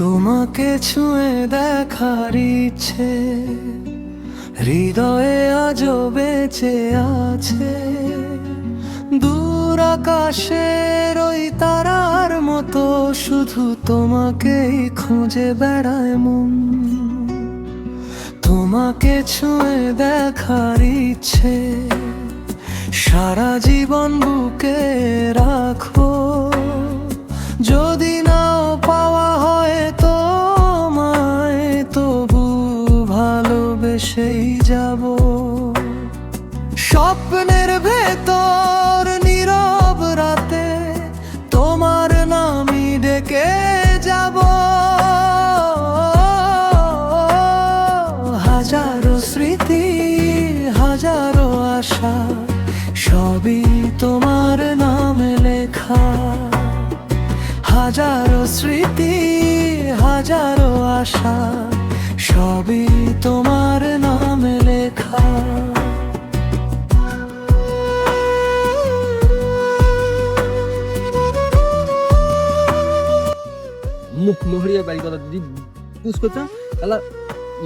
তোমাকে ছুঁয়ে দেখার ইচ্ছে হৃদয়ে আজও বেঁচে আছে। দূর আকাশের ওই তারার মতো শুধু তোমাকেই খুঁজে বেড়ায় মন। তোমাকে ছুঁয়ে দেখার ইচ্ছে সারা জীবন বুকে রাখো। যদি নাও পাওয়া হয় তোমায়, তবু ভালোবেসেই যাব। স্বপ্নের ভেতর নীরব রাতে তোমার নামই ডেকে যাব। হাজারো স্মৃতি, হাজারো আশা, সবই তোমার নামে লেখা। হাজারো স্মৃতি, হাজারো আশা, সবই তোমার নামে লেখা। মুখ মোহরিয়া বাড়ি কথা যদি পুষ করছ তাহলে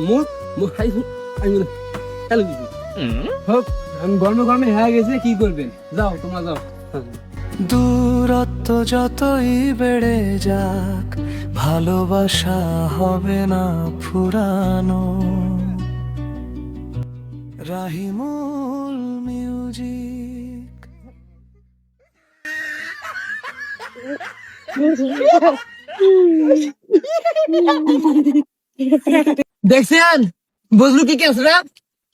মুখ হাই আমি হ্যালো দিদি হোক আমি গরমে গরমে হয়ে গেছে কি করবেন যাও তোমরা যাও দূরত্ব যতই বেড়ে যাক ভালোবাসা হবে না ফুরানো। রাহিমুল মিউজিক। দেখছেন বুঝলু কি কেসরা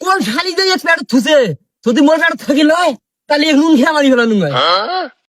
কোন শালি দিয়ে পেট থুছে যদি মোর পেট থাকিল তাহলে নুন খেয়ে মারি ফেলা নুন